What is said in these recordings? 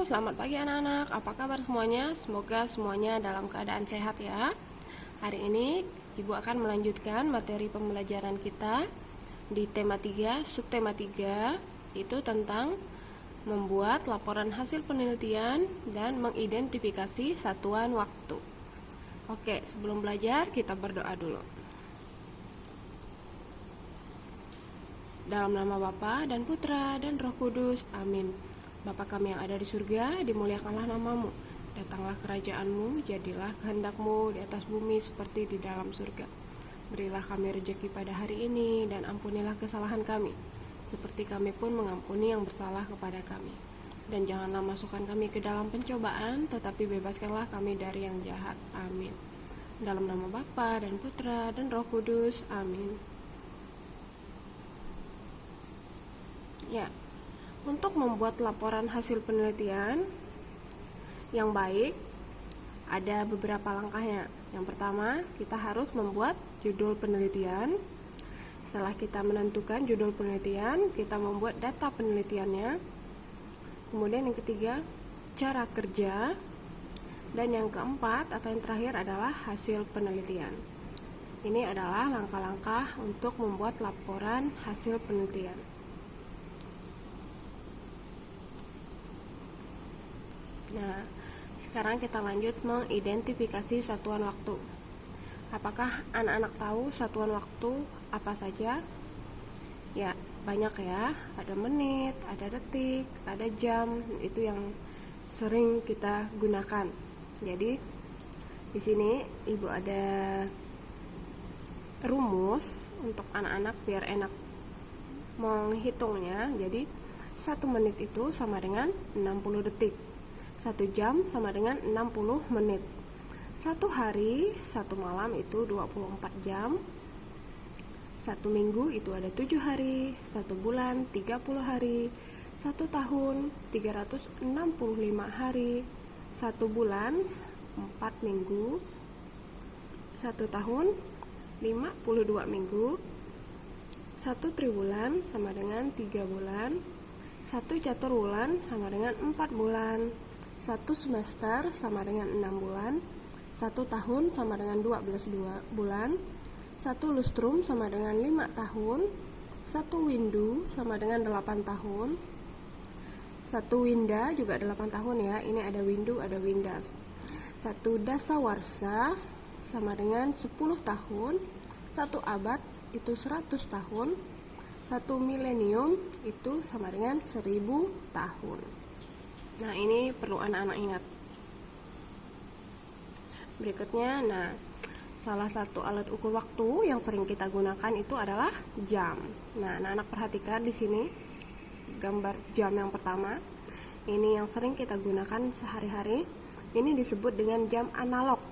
selamat pagi anak-anak. Apa kabar semuanya? Semoga semuanya dalam keadaan sehat ya. Hari ini Ibu akan melanjutkan materi pembelajaran kita di tema 3, subtema 3, yaitu tentang membuat laporan hasil penelitian dan mengidentifikasi satuan waktu. Oke, sebelum belajar kita berdoa dulu. Dalam nama Bapa dan Putra dan Roh Kudus, amin. Bapa kami yang ada di surga, dimuliakanlah namamu. Datanglah kerajaanmu, jadilah kehendakmu di atas bumi seperti di dalam surga. Berilah kami rezeki pada hari ini, dan ampunilah kesalahan kami, seperti kami pun mengampuni yang bersalah kepada kami. Dan janganlah masukkan kami ke dalam pencobaan, tetapi bebaskanlah kami dari yang jahat. Amin. Dalam nama Bapa dan Putra dan Roh Kudus, amin. Ya, untuk membuat laporan hasil penelitian yang baik, ada beberapa langkahnya. Yang pertama, kita harus membuat judul penelitian. Setelah kita menentukan judul penelitian, kita membuat data penelitiannya. Kemudian yang ketiga, cara kerja. Dan yang keempat atau yang terakhir adalah hasil penelitian. Ini adalah langkah-langkah untuk membuat laporan hasil penelitian. Nah, sekarang kita lanjut mengidentifikasi satuan waktu. Apakah anak-anak tahu satuan waktu apa saja? Ya, banyak ya. Ada menit, ada detik, ada jam. Itu yang sering kita gunakan. Jadi, di sini Ibu ada rumus untuk anak-anak biar enak menghitungnya. Jadi, 1 menit itu sama dengan 60 detik. 1 jam sama dengan 60 menit. 1 hari, 1 malam itu 24 jam. 1 minggu itu ada 7 hari. 1 bulan 30 hari. 1 tahun 365 hari. 1 bulan 4 minggu. 1 tahun 52 minggu. 1 triwulan sama dengan 3 bulan. 1 caturwulan sama dengan 4 bulan. 1 semester sama dengan 6 bulan. 1 tahun sama dengan 12 bulan. 1 lustrum sama dengan 5 tahun. 1 windu sama dengan 8 tahun. 1 winda juga 8 tahun ya. Ini ada windu, ada winda. 1 dasawarsa sama dengan 10 tahun. 1 abad itu 100 tahun. 1 milenium itu sama dengan 1000 tahun. Nah, ini perlu anak-anak ingat. Berikutnya, salah satu alat ukur waktu yang sering kita gunakan itu adalah jam. Nah, anak-anak perhatikan di sini gambar jam yang pertama. Ini yang sering kita gunakan sehari-hari. Ini disebut dengan jam analog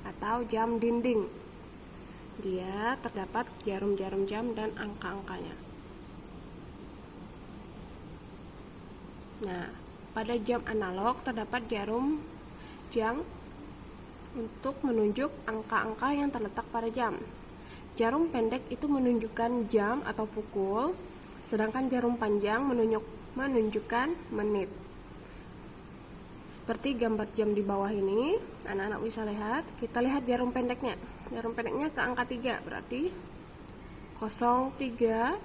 atau jam dinding. Dia terdapat jarum-jarum jam dan angka-angkanya. Nah, pada jam analog terdapat jarum jam untuk menunjuk angka-angka yang terletak pada jam. Jarum pendek itu menunjukkan jam atau pukul, sedangkan jarum panjang menunjukkan menit. Seperti gambar jam di bawah ini, anak-anak bisa lihat. Kita lihat jarum pendeknya. Jarum pendeknya ke angka 3, berarti 03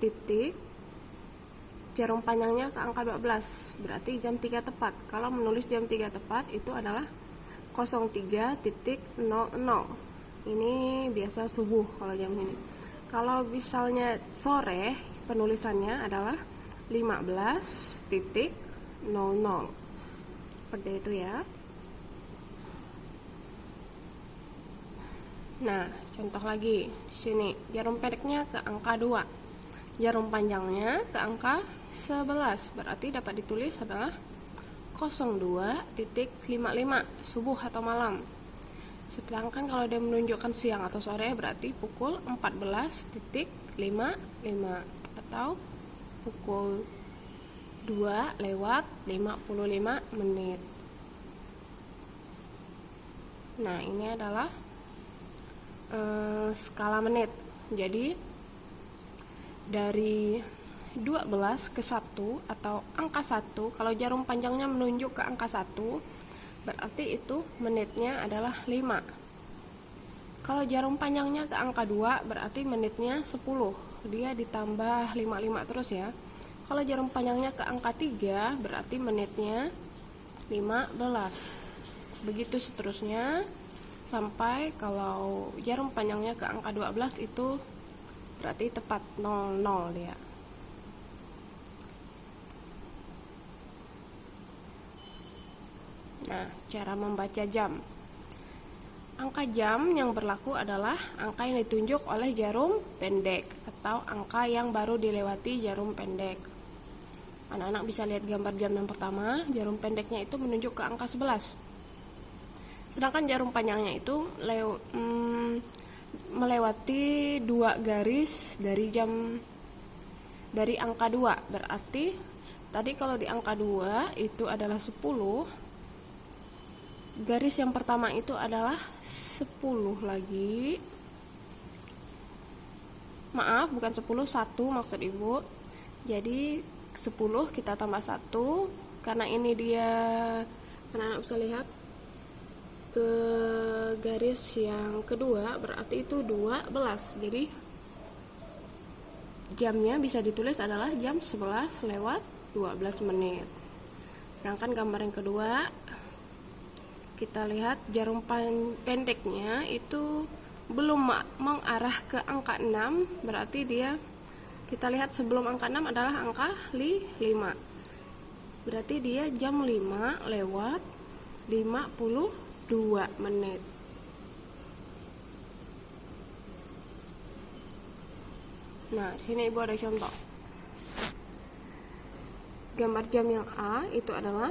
titik. Jarum panjangnya ke angka 12, berarti jam 3 tepat. Kalau menulis jam 3 tepat itu adalah 03.00. Ini biasa subuh kalau jam ini. Kalau misalnya sore, penulisannya adalah 15.00. Seperti itu ya. Nah, contoh lagi di sini, jarum pendeknya ke angka 2. Jarum panjangnya ke angka 11, berarti dapat ditulis adalah 02.55 subuh atau malam. Sedangkan kalau dia menunjukkan siang atau sore berarti pukul 14.55 atau pukul 2:55 menit. Nah, ini adalah skala menit. Jadi dari 12 ke 1 atau angka 1. Kalau jarum panjangnya menunjuk ke angka 1, berarti itu menitnya adalah 5. Kalau jarum panjangnya ke angka 2, berarti menitnya 10. Dia ditambah 5 terus ya. Kalau jarum panjangnya ke angka 3, berarti menitnya 15. Begitu seterusnya sampai kalau jarum panjangnya ke angka 12 itu berarti tepat 00 dia. Nah, cara membaca jam. Angka jam yang berlaku adalah angka yang ditunjuk oleh jarum pendek atau angka yang baru dilewati jarum pendek. Anak-anak bisa lihat gambar jam yang pertama, jarum pendeknya itu menunjuk ke angka 11. Sedangkan jarum panjangnya itu melewati 2 garis dari angka 2. Berarti tadi kalau di angka 2 itu adalah 10. Garis yang pertama itu adalah 10 lagi. Maaf, bukan 10, 1 maksud Ibu. Jadi 10 kita tambah 1. Karena ini dia, anak-anak bisa lihat ke garis yang kedua, berarti itu 12. Jadi jamnya bisa ditulis adalah jam 11 lewat 12 menit. Sedangkan gambar yang kedua, kita lihat jarum pendeknya itu belum mengarah ke angka 6, berarti dia, kita lihat sebelum angka 6 adalah angka 5. Berarti dia jam 5 lewat 52 menit. Nah, sini Ibu ada contoh. Gambar jam yang A itu adalah,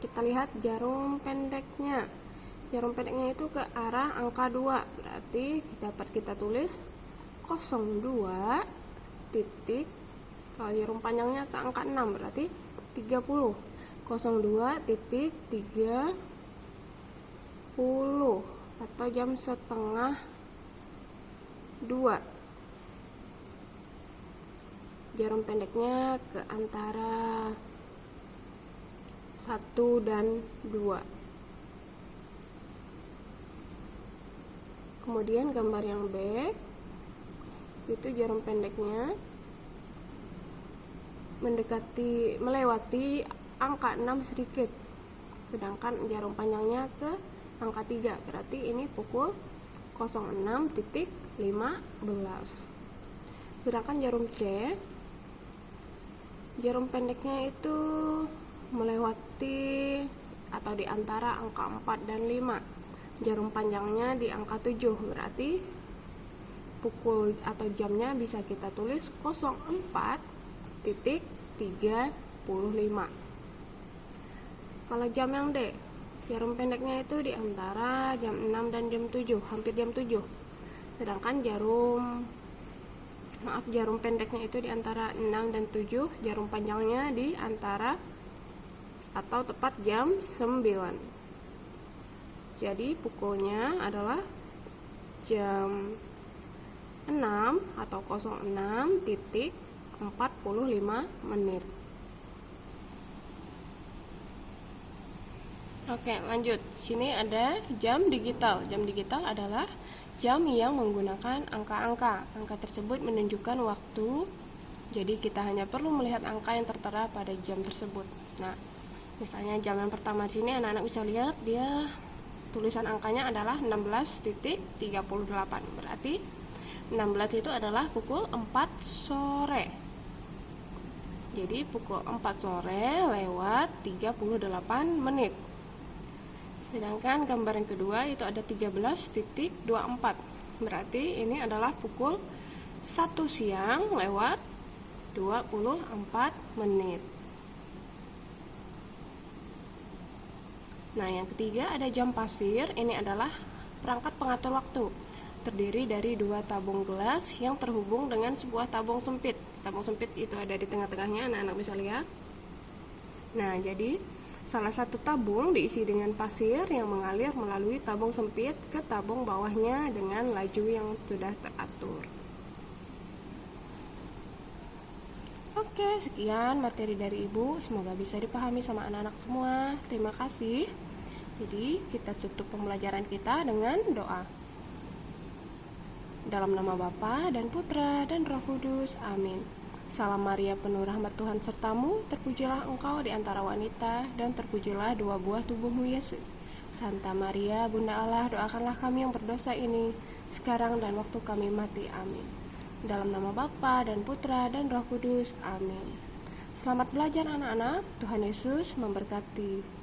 kita lihat jarum pendeknya. Jarum pendeknya itu ke arah angka 2. Berarti dapat kita tulis 02 titik. Kalau jarum panjangnya ke angka 6 berarti 30. 02 titik 30 atau jam setengah 2. Jarum pendeknya ke antara 1 dan 2. Kemudian gambar yang B itu jarum pendeknya melewati angka 6 sedikit, sedangkan jarum panjangnya ke angka 3, berarti ini pukul 06.15. Sedangkan jarum C, jarum pendeknya itu melewati atau di antara angka 4 dan 5. Jarum panjangnya di angka 7, berarti pukul atau jamnya bisa kita tulis 04.35. Kalau jam yang D, jarum pendeknya itu di antara jam 6 dan jam 7, hampir jam 7. Sedangkan jarum pendeknya itu di antara 6 dan 7, jarum panjangnya di antara atau tepat jam 9. Jadi pukulnya adalah jam 6 atau 06.45 menit. Oke, lanjut. Sini ada jam digital. Jam digital adalah jam yang menggunakan angka-angka. Angka tersebut menunjukkan waktu. Jadi kita hanya perlu melihat angka yang tertera pada jam tersebut. Nah, misalnya jam yang pertama di sini anak-anak bisa lihat dia tulisan angkanya adalah 16.38. Berarti 16 itu adalah pukul 4 sore. Jadi pukul 4 sore lewat 38 menit. Sedangkan gambar yang kedua itu ada 13.24. Berarti ini adalah pukul 1 siang lewat 24 menit. Nah, yang ketiga ada jam pasir. Ini adalah perangkat pengatur waktu. Terdiri dari 2 tabung gelas yang terhubung dengan sebuah tabung sempit. Tabung sempit itu ada di tengah-tengahnya, anak-anak bisa lihat. Nah, jadi salah satu tabung diisi dengan pasir yang mengalir melalui tabung sempit ke tabung bawahnya dengan laju yang sudah teratur. Oke, sekian materi dari Ibu. Semoga bisa dipahami sama anak-anak semua. Terima kasih. Jadi, kita tutup pembelajaran kita dengan doa. Dalam nama Bapa dan Putra dan Roh Kudus. Amin. Salam Maria, penuh rahmat Tuhan sertamu, terpujilah engkau di antara wanita, dan terpujilah dua buah tubuhmu, Yesus. Santa Maria, Bunda Allah, doakanlah kami yang berdosa ini, sekarang dan waktu kami mati. Amin. Dalam nama Bapa dan Putra dan Roh Kudus. Amin. Selamat belajar anak-anak. Tuhan Yesus memberkati.